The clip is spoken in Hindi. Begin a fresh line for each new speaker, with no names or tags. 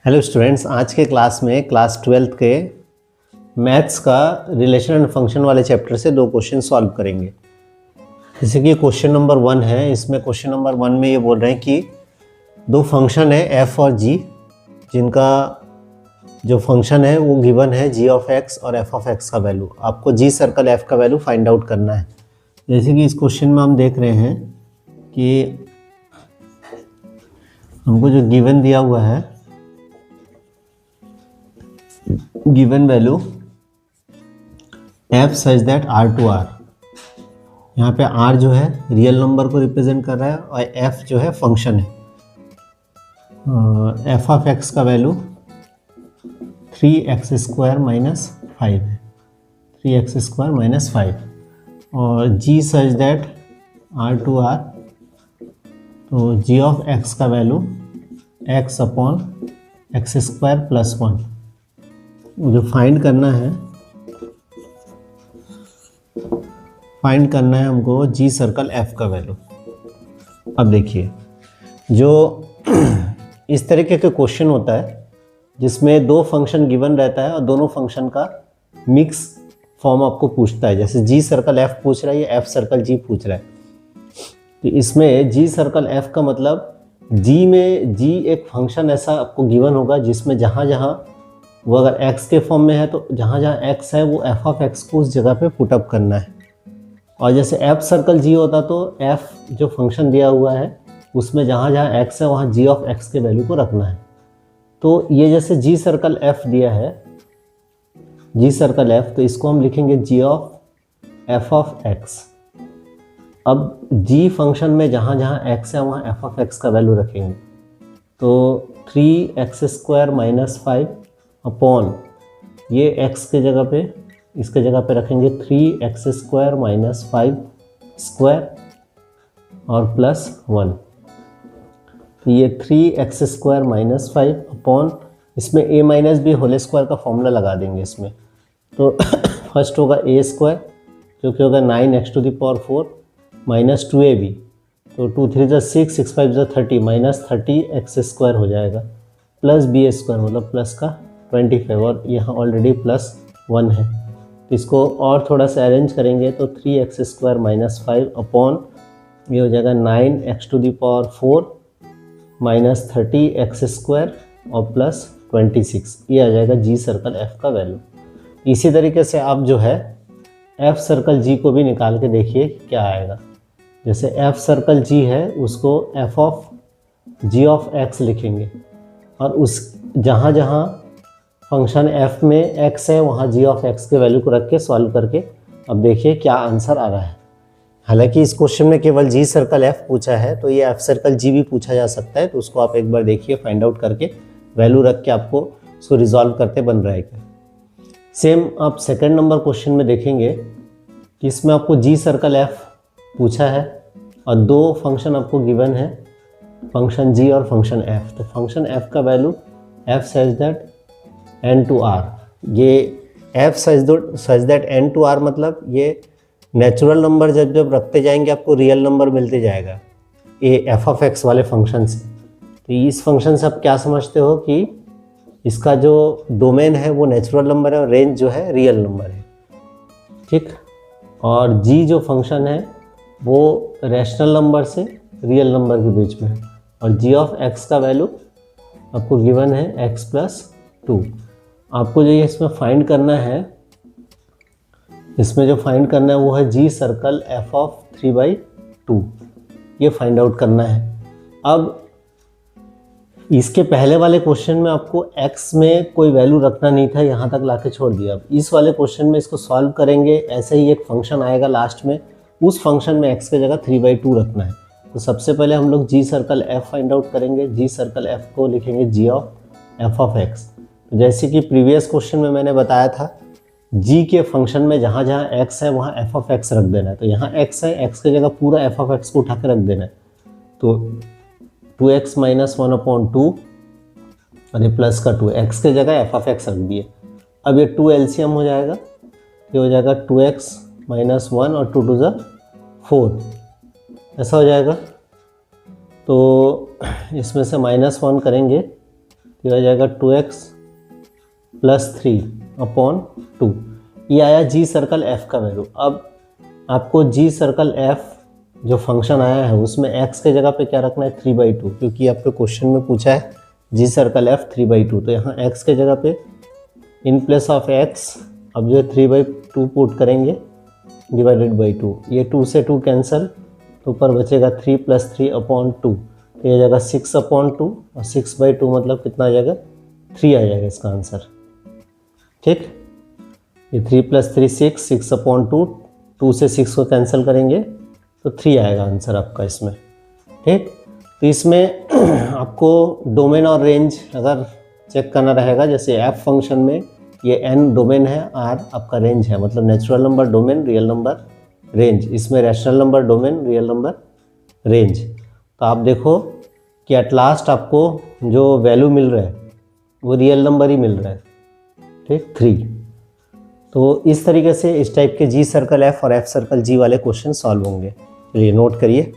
हेलो स्टूडेंट्स, आज के क्लास में क्लास 12th के मैथ्स का रिलेशन एंड फंक्शन वाले चैप्टर से दो क्वेश्चन सॉल्व करेंगे। जैसे कि क्वेश्चन नंबर 1 है। इसमें क्वेश्चन नंबर 1 में ये बोल रहे हैं कि दो फंक्शन है एफ और जी, जिनका जो फंक्शन है वो गिवन है जी ऑफ एक्स और एफ ऑफ एक्स का वैल्यू। आपको जी सर्कल एफ का वैल्यू फाइंड आउट करना है। जैसे कि इस क्वेश्चन में हम देख रहे हैं कि हमको जो गिवन दिया हुआ है, given value f such that r to r, यहाँ पे r जो है रियल नंबर को रिप्रेजेंट कर रहा है और f जो है फंक्शन है। f ऑफ x का वैल्यू 3x स्क्वायर माइनस 5 है, 3x स्क्वायर माइनस 5, और g such that r to r, तो g ऑफ x का value x upon x square plus 1। जो फाइंड करना है हमको जी सर्कल एफ का वैल्यू। अब देखिए, जो इस तरीके के क्वेश्चन होता है जिसमें दो फंक्शन गिवन रहता है और दोनों फंक्शन का मिक्स फॉर्म आपको पूछता है। जैसे जी सर्कल एफ पूछ रहा है या एफ सर्कल जी पूछ रहा है, तो इसमें जी सर्कल एफ का मतलब जी में जी एक फंक्शन ऐसा आपको गिवन होगा जिसमें जहाँ जहाँ वो अगर x के फॉर्म में है तो जहाँ जहाँ x है वो f ऑफ x को उस जगह पे पुटअप करना है। और जैसे f सर्कल g होता तो f जो फंक्शन दिया हुआ है उसमें जहाँ जहाँ x है वहाँ g ऑफ x के वैल्यू को रखना है। तो ये जैसे g सर्कल f दिया है, g सर्कल f, तो इसको हम लिखेंगे g of f of x। अब g फंक्शन में जहाँ जहाँ x है वहाँ f ऑफ x का वैल्यू रखेंगे, तो 3x स्क्वायर माइनस 5 अपॉन ये x के जगह पे, इसके जगह पे रखेंगे 3x स्क्वायर माइनस 5 स्क्वायर और प्लस 1। तो ये 3x स्क्वायर माइनस 5 अपॉन, इसमें a minus B whole square का फॉर्मूला लगा देंगे इसमें। तो फर्स्ट होगा a स्क्वायर जो कि होगा 9x to the power 4 minus 2ab, तो 2 3 जा 6, 6 5 जा 30, माइनस 30x स्क्वायर हो जाएगा, प्लस b स्क्वायर मतलब प्लस का 25, और यहाँ ऑलरेडी प्लस 1 है। तो इसको और थोड़ा सा अरेंज करेंगे तो 3x स्क्वायर माइनस 5 अपॉन ये हो जाएगा 9x to the power 4 minus 30x square और प्लस 26। ये आ जाएगा जी सर्कल f का वैल्यू। इसी तरीके से आप जो है f सर्कल g को भी निकाल के देखिए क्या आएगा। जैसे f सर्कल g है उसको f of g of x लिखेंगे, और उस जहाँ जहाँ फंक्शन f में x है वहाँ g ऑफ x के वैल्यू को रख के सॉल्व करके अब देखिए क्या आंसर आ रहा है। हालांकि इस क्वेश्चन में केवल g सर्कल f पूछा है, तो ये f सर्कल g भी पूछा जा सकता है, तो उसको आप एक बार देखिए फाइंड आउट करके वैल्यू रख के आपको उसको रिजॉल्व करते बन रहेगा। सेम आप सेकंड नंबर क्वेश्चन में देखेंगे कि इसमें आपको जी सर्कल f पूछा है और दो फंक्शन आपको गिवन है, फंक्शन g और फंक्शन f। तो फंक्शन f का value f such that n to r, ये f such that n to r मतलब ये नेचुरल नंबर जब जब रखते जाएंगे आपको रियल नंबर मिलते जाएगा ये f ऑफ x वाले फंक्शन से। तो इस फंक्शन से आप क्या समझते हो कि इसका जो डोमेन है वो नेचुरल नंबर है और रेंज जो है रियल नंबर है, ठीक। और g जो फंक्शन है वो रैशनल नंबर से रियल नंबर के बीच में है, और g ऑफ x का वैल्यू आपको गिवन है x प्लस 2। आपको जो ये इसमें फाइंड करना है, इसमें जो फाइंड करना है वो है जी सर्कल f ऑफ 3/2, ये फाइंड आउट करना है। अब इसके पहले वाले क्वेश्चन में आपको x में कोई वैल्यू रखना नहीं था, यहाँ तक लाके छोड़ दिया। अब इस वाले क्वेश्चन में इसको सॉल्व करेंगे, ऐसे ही एक फंक्शन आएगा लास्ट में, उस फंक्शन में x की जगह 3/2 रखना है। तो सबसे पहले हम लोग जी सर्कल f फाइंड आउट करेंगे। जी सर्कल f को लिखेंगे g of f of x। तो जैसे कि प्रीवियस क्वेश्चन में मैंने बताया था, g के फंक्शन में जहाँ जहाँ x है वहाँ f ऑफ x रख देना है। तो यहाँ x है, x की जगह पूरा f ऑफ x को उठा के रख देना है। तो 2x माइनस 1 अपॉन 2 और ये प्लस का 2, x के जगह f ऑफ x रख दिए। अब ये 2 एलसीएम हो जाएगा, ये हो जाएगा 2x माइनस 1 और 2 2 जा 4, ऐसा हो जाएगा। तो इसमें से -1 करेंगे, ये आ जाएगा 2x प्लस 3 अपॉन 2। ये आया जी सर्कल एफ का वैल्यू। अब आपको जी सर्कल एफ जो फंक्शन आया है उसमें x के जगह पे क्या रखना है 3/2, क्योंकि आपके क्वेश्चन में पूछा है जी सर्कल एफ 3/2, तो यहाँ x के जगह पे इन प्लेस ऑफ x अब जो है 3/2 पुट करेंगे डिवाइडेड बाई 2। ये 2 से 2 कैंसिल, तो ऊपर बचेगा 3 प्लस 3 अपॉन 2, तो ये जाएगा 6 अपॉन 2, और 6/2 मतलब कितना आ जाएगा 3 आ जाएगा इसका आंसर। ठीक, ये 3 प्लस 3 6 अपॉन 2, 2 से 6 को कैंसिल करेंगे तो 3 आएगा आंसर आपका इसमें। ठीक, तो इसमें आपको डोमेन और रेंज अगर चेक करना रहेगा, जैसे एफ फंक्शन में ये n डोमेन है, r आपका रेंज है, मतलब natural number domain, real number range. इसमें rational number domain, real number range. तो आप देखो कि एट लास्ट आपको जो वैल्यू मिल रहा है वो रियल नंबर ही मिल रहा है। ठीक, 3। तो इस तरीके से इस टाइप के जी सर्कल एफ और एफ सर्कल जी वाले क्वेश्चन सॉल्व होंगे। चलिए नोट करिए।